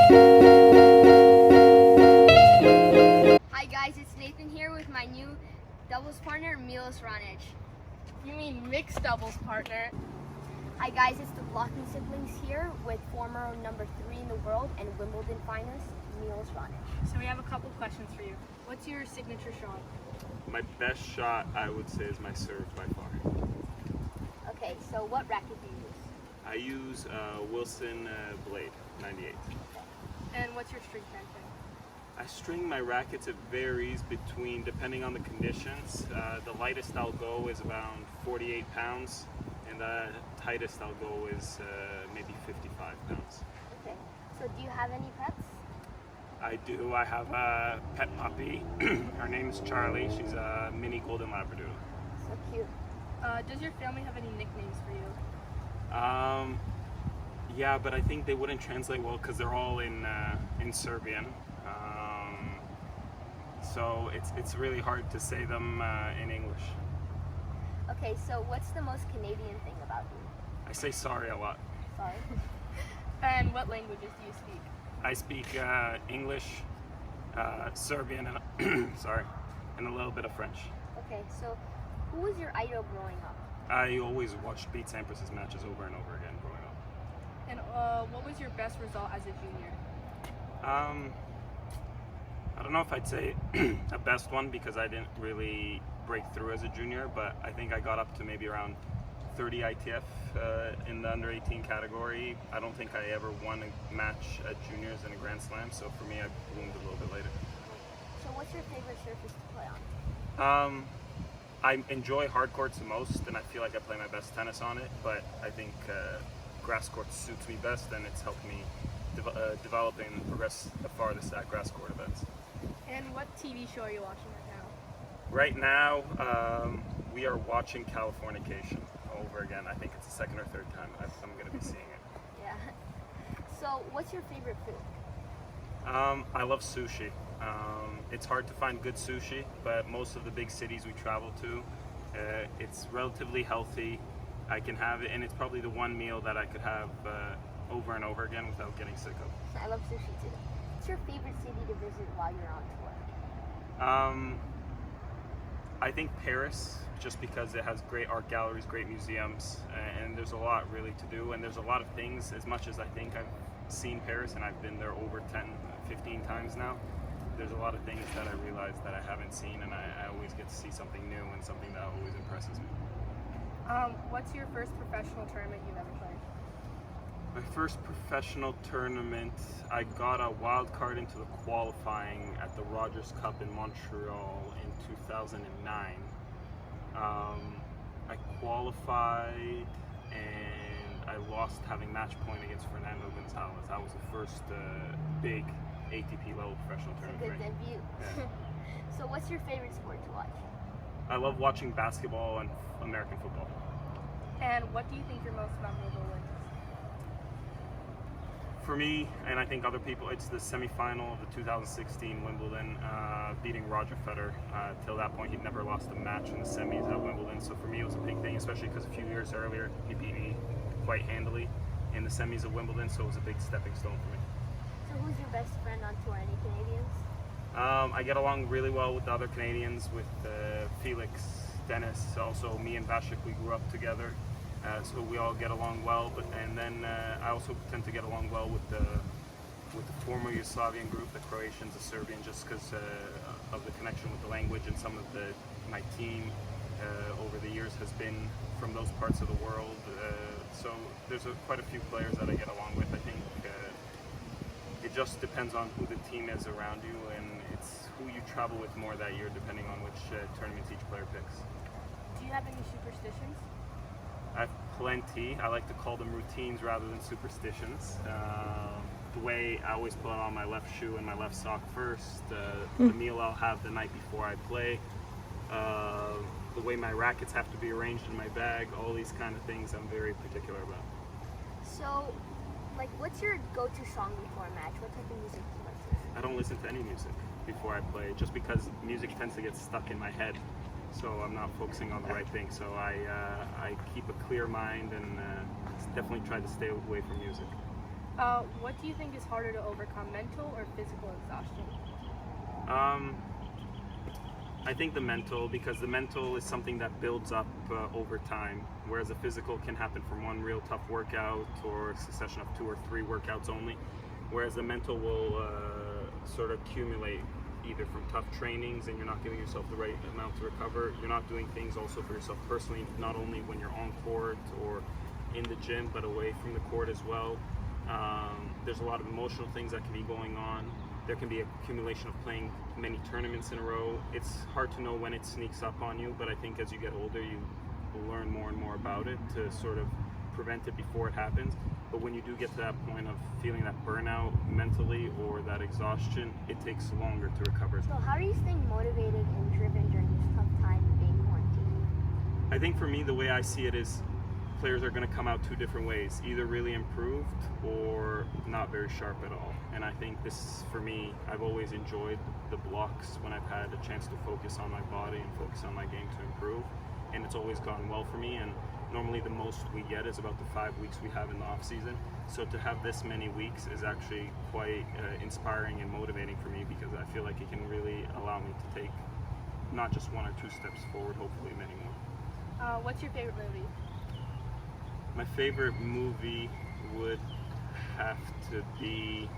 Hi guys, it's Nathan here with my new doubles partner, Milos Raonic. You mean mixed doubles partner? Hi guys, it's the Blokhin siblings here with former number 3 in the world and Wimbledon finalist, Milos Raonic. So we have a couple questions for you. What's your signature shot? My best shot, I would say, is my serve by far. Okay, so what racket do you use? I use Wilson Blade 98. And what's your string tension? I string my rackets, it varies between, depending on the conditions. The lightest I'll go is around 48 pounds, and the tightest I'll go is maybe 55 pounds. Okay, so do you have any pets? I do. I have a pet puppy. Her name's Charlie. She's a mini golden Labradoodle. So cute. Does your family have any nicknames for you? Yeah, but I think they wouldn't translate well because they're all in Serbian. So it's really hard to say them in English. Okay, so what's the most Canadian thing about you? I say sorry a lot. Sorry. And what languages do you speak? I speak English, Serbian, and sorry, and a little bit of French. Okay, so who was your idol growing up? I always watched Pete Sampras's matches over and over again growing up. And what was your best result as a junior? I don't know if I'd say a best one because I didn't really break through as a junior, but I think I got up to maybe around 30 ITF in the under 18 category. I don't think I ever won a match at juniors in a Grand Slam, so for me I bloomed a little bit later. So what's your favorite surface to play on? I enjoy hard courts the most, and I feel like I play my best tennis on it, but I think grass court suits me best, and it's helped me develop and progress the farthest at grass court events. And what TV show are you watching right now? Right now, we are watching Californication over again. I think it's the second or third time I'm going to be seeing it. Yeah. So what's your favorite food? I love sushi. It's hard to find good sushi, but most of the big cities we travel to, it's relatively healthy. I can have it, and it's probably the one meal that I could have over and over again without getting sick of. I love sushi too. What's your favorite city to visit while you're on tour? I think Paris, just because it has great art galleries, great museums, and there's a lot really to do, and there's a lot of things. As much as I think I've seen Paris, and I've been there over 10, 15 times now, there's a lot of things that I realize that I haven't seen, and I always get to see something new and something that always impresses me. What's your first professional tournament you've ever played? My first professional tournament, I got a wild card into the qualifying at the Rogers Cup in Montreal in 2009. I qualified and I lost having match point against Fernando Gonzalez. That was the first big ATP level professional tournament. Good debut. Yeah. So what's your favorite sport to watch? I love watching basketball and American football. And what do you think your most memorable win is? For me, and I think other people, it's the semifinal of the 2016 Wimbledon, beating Roger Federer. Till that point, he'd never lost a match in the semis at Wimbledon. So for me, it was a big thing, especially because a few years earlier, he beat me quite handily in the semis of Wimbledon. So it was a big stepping stone for me. So who's your best friend on tour? Any Canadians? I get along really well with the other Canadians, with Felix, Dennis. Also, me and Vasek, we grew up together. So we all get along well, and then I also tend to get along well with the former Yugoslavian group, the Croatians, the Serbians, just because of the connection with the language, and some of my team over the years has been from those parts of the world. So there's quite a few players that I get along with. I think it just depends on who the team is around you, and it's who you travel with more that year, depending on which tournaments each player picks. Do you have any superstitions? I have plenty. I like to call them routines rather than superstitions. The way I always put on my left shoe and my left sock first, the meal I'll have the night before I play, the way my rackets have to be arranged in my bag, all these kind of things I'm very particular about. So, what's your go-to song before a match? What type of music do you like to listen to? I don't listen to any music before I play, just because music tends to get stuck in my head. So I'm not focusing on the right thing. So I keep a clear mind and definitely try to stay away from music. What do you think is harder to overcome, mental or physical exhaustion? I think the mental, because the mental is something that builds up over time, whereas the physical can happen from one real tough workout or a succession of 2 or 3 workouts only, whereas the mental will sort of accumulate either from tough trainings and you're not giving yourself the right amount to recover. You're not doing things also for yourself personally, not only when you're on court or in the gym, but away from the court as well. There's a lot of emotional things that can be going on. There can be accumulation of playing many tournaments in a row. It's hard to know when it sneaks up on you, but I think as you get older, you learn more and more about it to sort of prevent it before it happens. But when you do get to that point of feeling that burnout mentally or that exhaustion, it takes longer to recover. So how are you staying motivated and driven during this tough time being quarantined? I think for me, the way I see it is players are going to come out 2 different ways, either really improved or not very sharp at all. And I think this, for me, I've always enjoyed the blocks when I've had a chance to focus on my body and focus on my game to improve. And it's always gone well for me. And normally the most we get is about the 5 weeks we have in the off season. So to have this many weeks is actually quite inspiring and motivating for me, because I feel like it can really allow me to take not just 1 or 2 steps forward, hopefully many more. What's your favorite movie? My favorite movie would have to be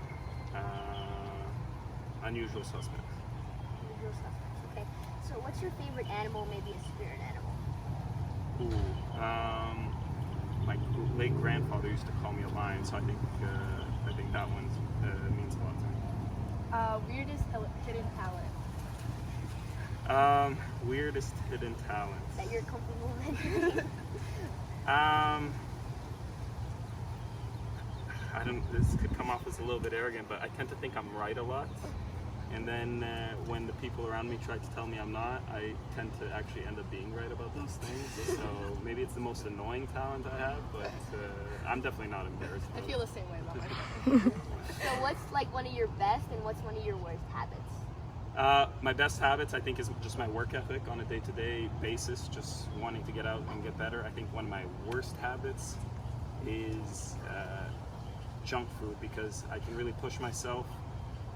Unusual Suspects. Usual suspects. Okay. So what's your favorite animal, maybe a spirit animal? My late grandfather used to call me a lion, so I think that one means a lot to me. Weirdest hidden talent? Weirdest hidden talent. That you're comfortable mentioning? This could come off as a little bit arrogant, but I tend to think I'm right a lot. And then when the people around me try to tell me I'm not, I tend to actually end up being right about those things. So maybe it's the most annoying talent I have, but I'm definitely not embarrassed. I feel the same way about it. So what's like one of your best and what's one of your worst habits? My best habits, I think, is just my work ethic on a day-to-day basis, just wanting to get out and get better. I think one of my worst habits is junk food, because I can really push myself,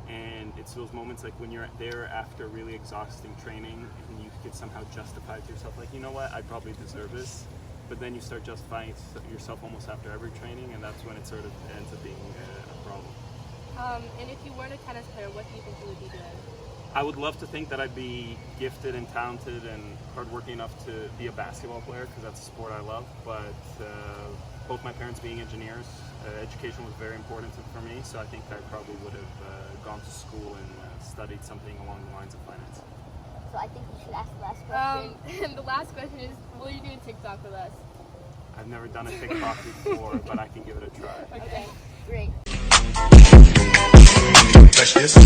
and it's those moments like when you're there after really exhausting training and you can somehow justify to yourself, like, you know what, I probably deserve this, but then you start justifying yourself almost after every training, and that's when it sort of ends up being a problem. And if you weren't a tennis player, what do you think you would be doing? I would love to think that I'd be gifted and talented and hardworking enough to be a basketball player, because that's a sport I love, but both my parents being engineers, education was very important for me, so I think I probably would have gone to school and studied something along the lines of finance. So I think you should ask the last question. And the last question is, will you do a TikTok with us? I've never done a TikTok before, but I can give it a try. Okay, great. Touch this.